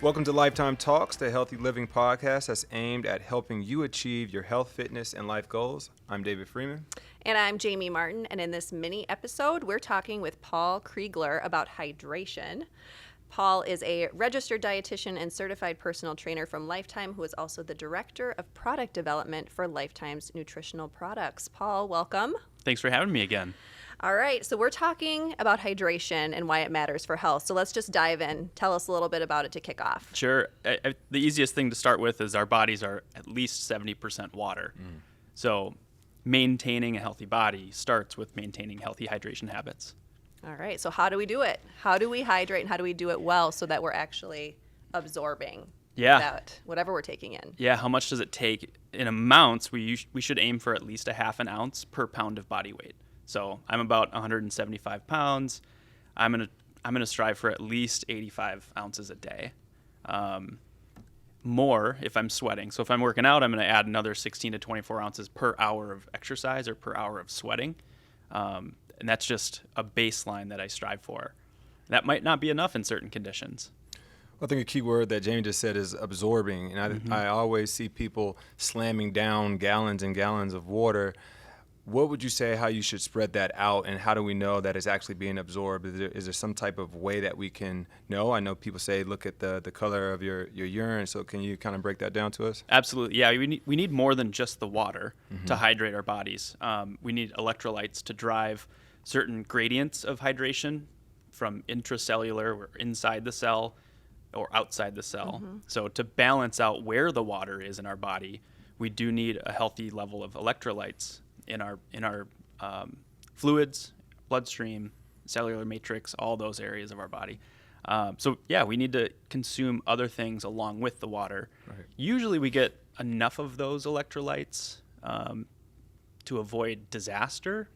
Welcome to Lifetime Talks, the healthy living podcast that's aimed at helping you achieve your health, fitness, and life goals. I'm David Freeman. And I'm Jamie Martin, and in this mini episode, we're talking with Paul Kriegler about hydration. Paul is a registered dietitian and certified personal trainer from Lifetime, who is also the director of product development for Lifetime's nutritional products. Paul, welcome. Thanks for having me again. All right, so we're talking about hydration and why it matters for health. So let's just dive in. Tell us a little bit about it to kick off. Sure. The easiest thing to start with is our bodies are at least 70% water. So maintaining a healthy body starts with maintaining healthy hydration habits. All right, so how do we do it? How do we hydrate and how do we do it well so that we're actually absorbing that, whatever we're taking in? Yeah, how much does it take? In amounts, we should aim for at least a half an ounce per pound of body weight. So I'm about 175 pounds. I'm gonna strive for at least 85 ounces a day. More if I'm sweating. So if I'm working out, I'm gonna add another 16 to 24 ounces per hour of exercise or per hour of sweating. And that's just a baseline that I strive for. That might not be enough in certain conditions. I think a key word that Jamie just said is absorbing. And I always see people slamming down gallons and gallons of water. What would you say how you should spread that out, and how do we know that it's actually being absorbed? Is there some type of way that we can know? I know people say look at the color of your urine, so can you kind of break that down to us? Absolutely, yeah. We need more than just the water to hydrate our bodies. We need electrolytes to drive certain gradients of hydration from intracellular, or inside the cell, or outside the cell. So to balance out where the water is in our body, we do need a healthy level of electrolytes in our fluids, bloodstream, cellular matrix, all those areas of our body. So we need to consume other things along with the water. Right. Usually we get enough of those electrolytes to avoid disaster,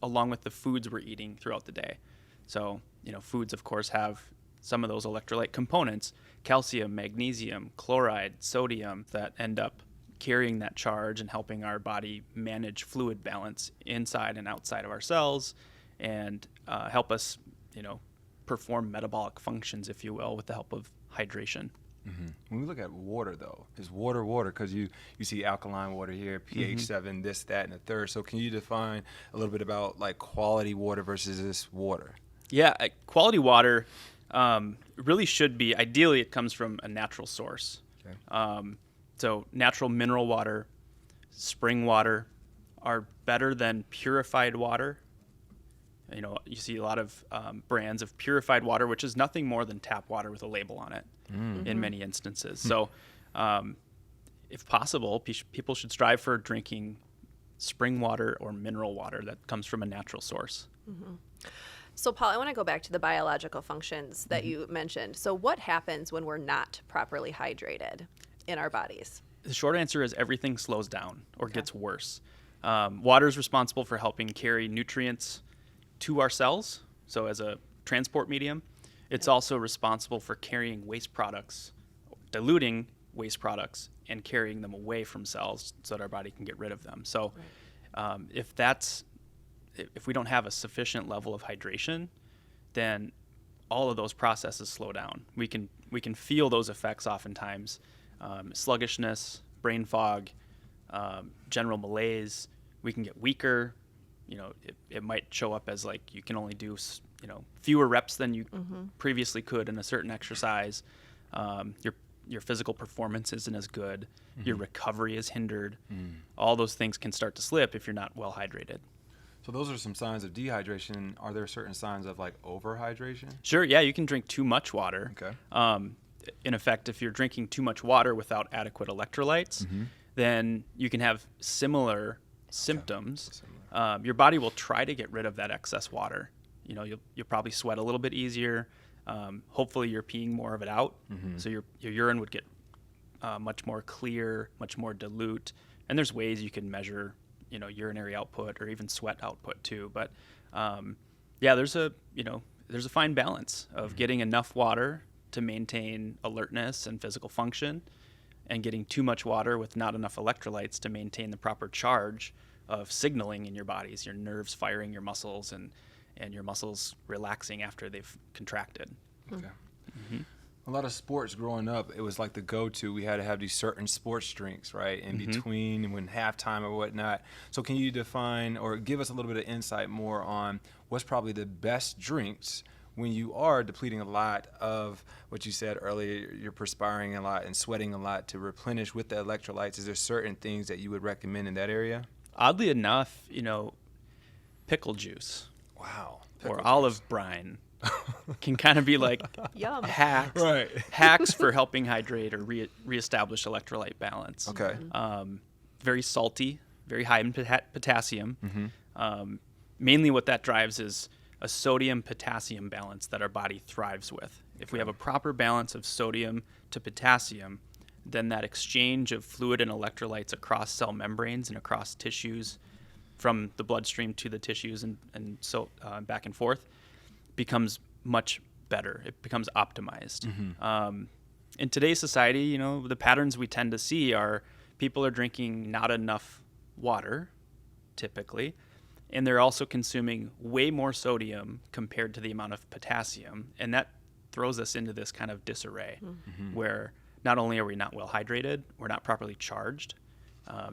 along with the foods we're eating throughout the day. So, foods, of course, have some of those electrolyte components: calcium, magnesium, chloride, sodium, that end up carrying that charge and helping our body manage fluid balance inside and outside of our cells, and help us, perform metabolic functions, if you will, with the help of hydration. When we look at water, though, is water? Because you see alkaline water here, pH 7, this, that, and the third. So can you define a little bit about like quality water versus this water? Yeah, quality water really should be, ideally it comes from a natural source. Okay. So natural mineral water, spring water are better than purified water. You see a lot of brands of purified water, which is nothing more than tap water with a label on it in many instances. So if possible, people should strive for drinking spring water or mineral water that comes from a natural source. So, Paul, I want to go back to the biological functions that you mentioned. So what happens when we're not properly hydrated in our bodies? The short answer is everything slows down or gets worse. Water is responsible for helping carry nutrients to our cells, so as a transport medium. It's also responsible for carrying waste products, diluting waste products, and carrying them away from cells so that our body can get rid of them. So if we don't have a sufficient level of hydration, then all of those processes slow down. We can feel those effects oftentimes: sluggishness, brain fog, general malaise. We can get weaker. It might show up as like you can only do fewer reps than you previously could in a certain exercise. Your physical performance isn't as good. Your recovery is hindered. All those things can start to slip if you're not well hydrated. So those are some signs of dehydration. Are there certain signs of like overhydration? Sure, yeah, you can drink too much water. Okay. In effect, if you're drinking too much water without adequate electrolytes, then you can have similar symptoms. Your body will try to get rid of that excess water. You'll probably sweat a little bit easier. Hopefully you're peeing more of it out. So your urine would get much more clear, much more dilute. And there's ways you can measure urinary output or even sweat output too. But there's a fine balance of getting enough water to maintain alertness and physical function, and getting too much water with not enough electrolytes to maintain the proper charge of signaling in your bodies, your nerves firing your muscles and your muscles relaxing after they've contracted. Okay. A lot of sports growing up, it was like the go-to. We had to have these certain sports drinks, right, in between when halftime or whatnot. So can you define or give us a little bit of insight more on what's probably the best drinks when you are depleting a lot of what you said earlier, you're perspiring a lot and sweating a lot to replenish with the electrolytes? Is there certain things that you would recommend in that area? Oddly enough, pickle juice. Wow. Or olive brine can kind of be like Yum. hacks for helping hydrate or reestablish electrolyte balance. Okay. Very salty, very high in potassium. Mainly what that drives is a sodium-potassium balance that our body thrives with. If we have a proper balance of sodium to potassium, then that exchange of fluid and electrolytes across cell membranes and across tissues from the bloodstream to the tissues and so back and forth becomes much better. It becomes optimized. In today's society, the patterns we tend to see are people are drinking not enough water, typically, and they're also consuming way more sodium compared to the amount of potassium, and that throws us into this kind of disarray where not only are we not well hydrated, we're not properly charged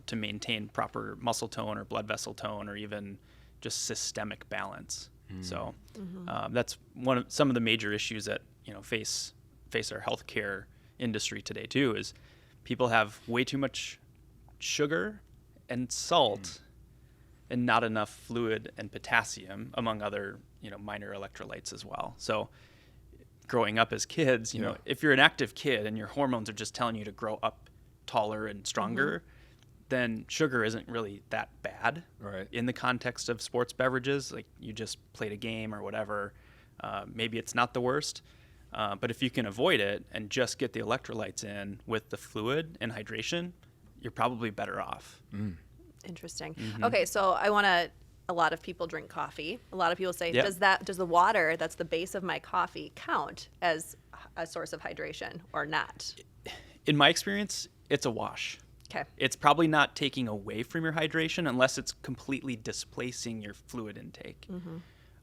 to maintain proper muscle tone or blood vessel tone or even just systemic balance. So that's some of the major issues that face our healthcare industry today too. Is people have way too much sugar and salt and not enough fluid and potassium, among other minor electrolytes as well. So growing up as kids, if you're an active kid and your hormones are just telling you to grow up taller and stronger, then sugar isn't really that bad in the context of sports beverages. Like you just played a game or whatever, maybe it's not the worst. But if you can avoid it and just get the electrolytes in with the fluid and hydration, you're probably better off. Interesting. Okay, so a lot of people drink coffee. A lot of people say, Yep. does the water that's the base of my coffee count as a source of hydration or not? In my experience, it's a wash. Okay. It's probably not taking away from your hydration unless it's completely displacing your fluid intake.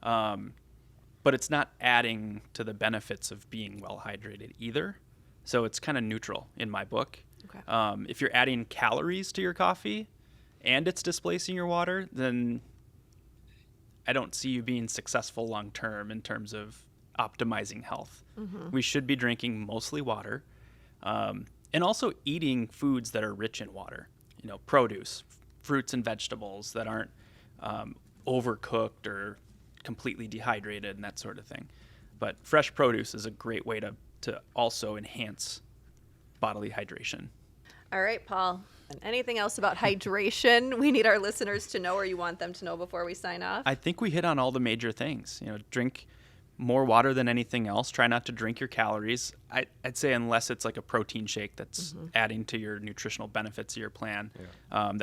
But it's not adding to the benefits of being well hydrated either. So it's kind of neutral in my book. Okay. If you're adding calories to your coffee and it's displacing your water, then I don't see you being successful long term in terms of optimizing health. We should be drinking mostly water. And also eating foods that are rich in water, produce, fruits and vegetables that aren't overcooked or completely dehydrated and that sort of thing. But fresh produce is a great way to also enhance bodily hydration. All right, Paul. And anything else about hydration we need our listeners to know or you want them to know before we sign off? I think we hit on all the major things. Drink more water than anything else. Try not to drink your calories. I'd say unless it's like a protein shake that's adding to your nutritional benefits of your plan. I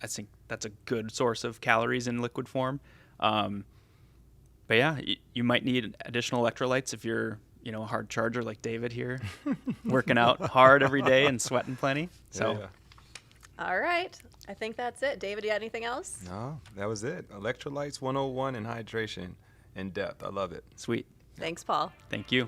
think that's a good source of calories in liquid form. But yeah, you might need additional electrolytes if you're a hard charger like David here, working out hard every day and sweating plenty. So. All right. I think that's it. David, you got anything else? No, that was it. Electrolytes 101 and hydration in depth. I love it. Sweet. Thanks, Paul. Thank you.